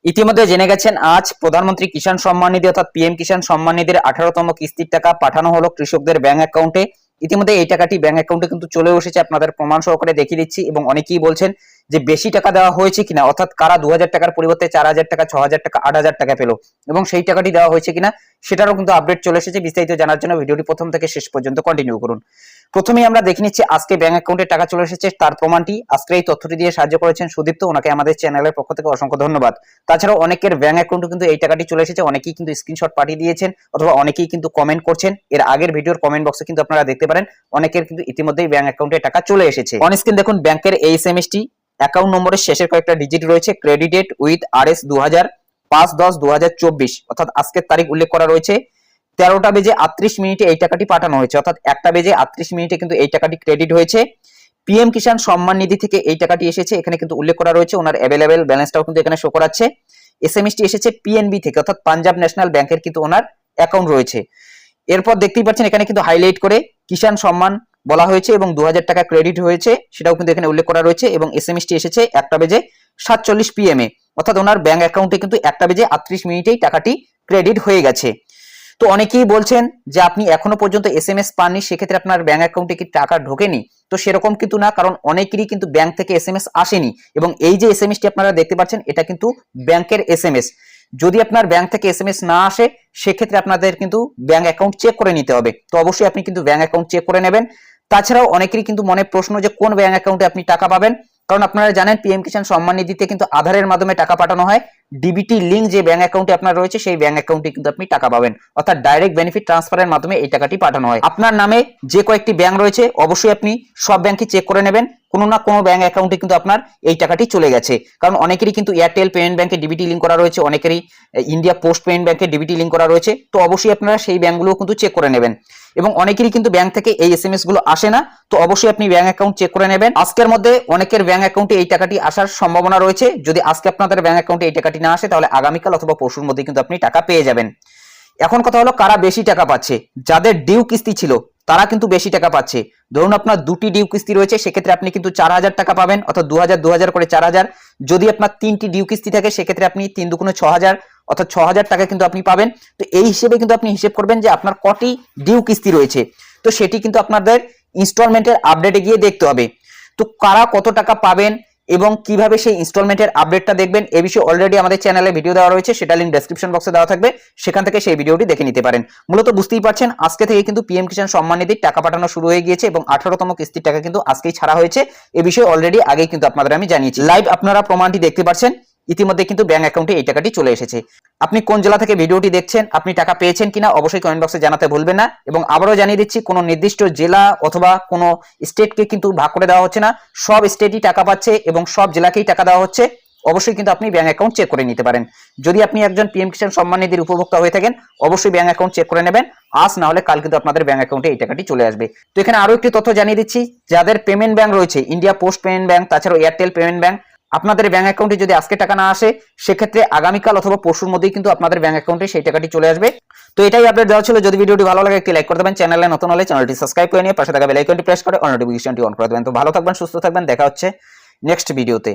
ইতিমধ্যে জেনে গেছেন আজ প্রধানমন্ত্রী কিষাণ সম্মান নিধি অর্থাৎ পিএম কিষাণ সম্মান নিধির 18তম কিস্তির টাকা পাঠানো হলো কৃষকদের ব্যাংক অ্যাকাউন্টে। ইতিমধ্যে এই টাকাটি ব্যাংক অ্যাকাউন্টে কিন্তু চলে এসেছে, আপনাদের প্রমাণ সহকারে দেখিয়ে দিচ্ছি। এবং অনেকেই বলছেন যে বেশি টাকা দেওয়া হয়েছে কিনা, অর্থাৎ কারা 2000 টাকার পরিবর্তে 4000 টাকা, 6000 টাকা, 8000 টাকা পেল এবং সেই টাকাটি দেওয়া হয়েছে কিনা সেটারও কিন্তু আপডেট চলে এসেছে। বিস্তারিত জানার জন্য ভিডিওটি প্রথম থেকে শেষ পর্যন্ত কন্টিনিউ করুন। প্রথমেই আমরা দেখে নিচ্ছি আজকে ব্যাংক অ্যাকাউন্টে টাকা চলে এসেছে তার প্রমাণটি। আজকে এই তথ্যটি দিয়ে সাহায্য করেছেন সুদীপ্ত, ওনাকে আমাদের চ্যানেলের পক্ষ থেকে অসংখ্য ধন্যবাদ। তাছাড়াও অনেকের ব্যাংক অ্যাকাউন্টে কিন্তু এই টাকাটি চলে এসেছে, অনেকেই কিন্তু স্ক্রিনশট পাঠিয়ে দিয়েছেন অথবা অনেকেই কিন্তু কমেন্ট করছেন। এর আগের ভিডিওর কমেন্ট বক্সে কিন্তু আপনারা দেখতে পারেন অনেকের কিন্তু ইতিমধ্যেই ব্যাংক অ্যাকাউন্টে টাকা চলে এসেছে। অন স্ক্রিন দেখুন ব্যাংকের এই এসএমএসটি, অ্যাকাউন্ট নম্বরের শেষের কয়েকটা ডিজিট রয়েছে, ক্রেডিটেড উইথ RS 2000 5/10/2024, অর্থাৎ আজকের তারিখ উল্লেখ করা রয়েছে। 13টা বেজে 38 মিনিটে এই টাকাটি পাঠানো হয়েছে, অর্থাৎ 1টা বেজে 38 মিনিটে কিন্তু এই টাকাটি ক্রেডিট হয়েছে। পিএম কিষাণ সম্মান নিধি থেকে এই টাকাটি এসেছে, এখানে কিন্তু উল্লেখ করা রয়েছে। ওনার অ্যাভেলেবেল ব্যালেন্সটাও কিন্তু এখানে শো করাচ্ছে। এসএমএসটি এসেছে পিএনবি থেকে, অর্থাৎ পাঞ্জাব ন্যাশনাল ব্যাংকের কিন্তু ওনার অ্যাকাউন্ট রয়েছে। এরপর দেখতেই পাচ্ছেন এখানে কিন্তু হাইলাইট করে কিষাণ সম্মান বলা হয়েছে এবং 2000 টাকা ক্রেডিট হয়েছে সেটাও কিন্তু এখানে উল্লেখ করা রয়েছে। এবং এসএমএসটি এসেছে 1টা বেজে 47 PM এ, অর্থাৎ ওনার ব্যাংক অ্যাকাউন্টে কিন্তু 1টা বেজে 38 মিনিটেই টাকাটি ক্রেডিট হয়ে গেছে। তো অনেকেই বলছেন যে আপনি এখনো পর্যন্ত এসএমএস পাননি, সেক্ষেত্রে আপনার ব্যাংক অ্যাকাউন্টে কি টাকা ঢোকেনি? তো সেরকম কিন্তু না, কারণ অনেকেরই কিন্তু ব্যাংক থেকে এসএমএস আসেনি। এবং এই যে এসএমএসটি আপনারা দেখতে পাচ্ছেন এটা কিন্তু ব্যাংকের এসএমএস। যদি আপনার ব্যাংক থেকে এসএমএস না আসে সেক্ষেত্রে আপনাদের কিন্তু ব্যাংক অ্যাকাউন্ট চেক করে নিতে হবে। তো অবশ্যই আপনি কিন্তু ব্যাংক অ্যাকাউন্ট চেক করে নেবেন। তাছাড়াও অনেকেরই কিন্তু মনে প্রশ্ন যে কোন ব্যাংক অ্যাকাউন্টে আপনি টাকা পাবেন, কারণ আপনারা জানেন পিএম কিষাণ সম্মান নিধিতে কিন্তু আধারের মাধ্যমে টাকা পাঠানো হয়। ডিবিটি লিংক যে ব্যাংক অ্যাকাউন্টে আপনার রয়েছে সেই ব্যাংক অ্যাকাউন্টে কিন্তু আপনি টাকা পাবেন, অর্থাৎ ডাইরেক্ট বেনিফিট ট্রান্সফারের মাধ্যমে এই টাকাটি পাঠানো হয়। আপনার নামে যে কয়েকটি ব্যাংক রয়েছে অবশ্যই আপনি সব ব্যাংকই চেক করে নেবেন, কোনো না কোনো ব্যাংক অ্যাকাউন্টে কিন্তু আপনার এই টাকাটি চলে গেছে। কারণ অনেকেরই কিন্তু এয়ারটেল পেমেন্ট ব্যাংকে ডিবিটি লিংক করা রয়েছে, অনেকেরই ইন্ডিয়া পোস্ট পেমেন্ট ব্যাংকে ডিবিটি লিংক করা রয়েছে। তো অবশ্যই আপনারা সেই ব্যাংকগুলো কিন্তু চেক করে নেবেন। এবং অনেকেরই কিন্তু ব্যাংক থেকে এই এসএমএস গুলো আসে না, তো অবশ্যই আপনি ব্যাংক অ্যাকাউন্ট চেক করে নেবেন। আজকের মধ্যে অনেকের ব্যাংক অ্যাকাউন্টে এই টাকাটি আসার সম্ভাবনা রয়েছে। যদি আজকে আপনাদের ব্যাংক অ্যাকাউন্টে এই টাকাটি না আসে তাহলে আগামীকাল অথবা পরশুর মধ্যে কিন্তু আপনি টাকা পেয়ে যাবেন। এখন কথা হলো কারা বেশি টাকা পাচ্ছে। যাদের ডিউ কিস্তি ছিল তারা কিন্তু বেশি টাকা পাচ্ছে। ধরুন আপনার দুটি ডিউ কিস্তি রয়েছে, সেক্ষেত্রে আপনি কিন্তু 4000 টাকা পাবেন, অর্থাৎ 2000 করে 4000। যদি আপনার 3টি ডিউ কিস্তি থাকে সেক্ষেত্রে আপনি 3 দুগুণে 6000, অর্থাৎ 6000 টাকা কিন্তু আপনি পাবেন। তো এই হিসেবে কিন্তু আপনি হিসেব করবেন যে আপনার কটি ডিউ কিস্তি রয়েছে, তো সেটি কিন্তু আপনাদের ইনস্টলমেন্টের আপডেটে গিয়ে দেখতে হবে। তো কারা কত টাকা পাবেন এবং কিভাবে সেই ইনস্টলমেন্টের আপডেটটা দেখবেন এ বিষয়ে অলরেডি আমাদের চ্যানেলে ভিডিও দেওয়া রয়েছে, সেটা লিংক ডেসক্রিপশন বক্সে দেওয়া থাকবে, সেখান থেকে সেই ভিডিওটি দেখে নিতে পারেন। মূলত বুঝতেই পারছেন আজকে থেকে কিন্তু পিএম কিষাণ সম্মান নিধির টাকা পাঠানো শুরু হয়ে গিয়েছে এবং 18তম কিস্তির টাকা কিন্তু আজকেই ছাড়া হয়েছে। এ বিষয়ে অলরেডি আগেই কিন্তু আপনাদের আমি জানিয়েছি, লাইভ আপনারা প্রমাণটি দেখতে পাচ্ছেন। ইতিমধ্যে কিন্তু ব্যাংক অ্যাকাউন্টে এই টাকাটি চলে এসেছে। আপনি কোন জেলা থেকে ভিডিওটি দেখছেন, আপনি টাকা পেয়েছেন কিনা অবশ্যই কমেন্ট বক্সে জানাতে ভুলবেন না। এবং আবারও জানিয়ে দিচ্ছি কোনো নির্দিষ্ট জেলা অথবা কোনো স্টেটকে কিন্তু ভাগ করে দেওয়া হচ্ছে না, সব স্টেটই টাকা পাচ্ছে এবং সব জেলাকেই টাকা দেওয়া হচ্ছে। অবশ্যই কিন্তু আপনি ব্যাংক অ্যাকাউন্ট চেক করে নিতে পারেন। যদি আপনি একজন পিএম কিষাণ সম্মান নিধির উপভোক্তা হয়ে থাকেন অবশ্যই ব্যাংক অ্যাকাউন্ট চেক করে নেবেন, আজ না হলে কাল কিন্তু আপনাদের ব্যাংক অ্যাকাউন্টে এই টাকাটি চলে আসবে। তো এখানে আরো একটি তথ্য জানিয়ে দিচ্ছি, যাদের পেমেন্ট ব্যাংক রয়েছে ইন্ডিয়া পোস্ট পেমেন্ট ব্যাংক, তাছাড়াও এয়ারটেল পেমেন্ট ব্যাংক, আপনাদের ব্যাংক অ্যাকাউন্টে যদি আজকে টাকা না আসে সেক্ষেত্রে আগামীকাল অথবা পরশুর মধ্যেই কিন্তু আপনাদের ব্যাংক অ্যাকাউন্টে সেই টাকাটি চলে আসবে। তো এটাই আপডেট দেওয়া ছিল। যদি ভিডিওটি ভালো লাগে একটি লাইক করে দেবেন, চ্যানেলে নতুন হলে চ্যানেলটি সাবস্ক্রাইব করে নিয়ে পাশে থাকা বেল আইকনটি প্রেস করে অল নোটিফিকেশনটি অন করে দেবেন। তো ভালো থাকবেন, সুস্থ থাকবেন, দেখা হচ্ছে নেক্সট ভিডিওতে।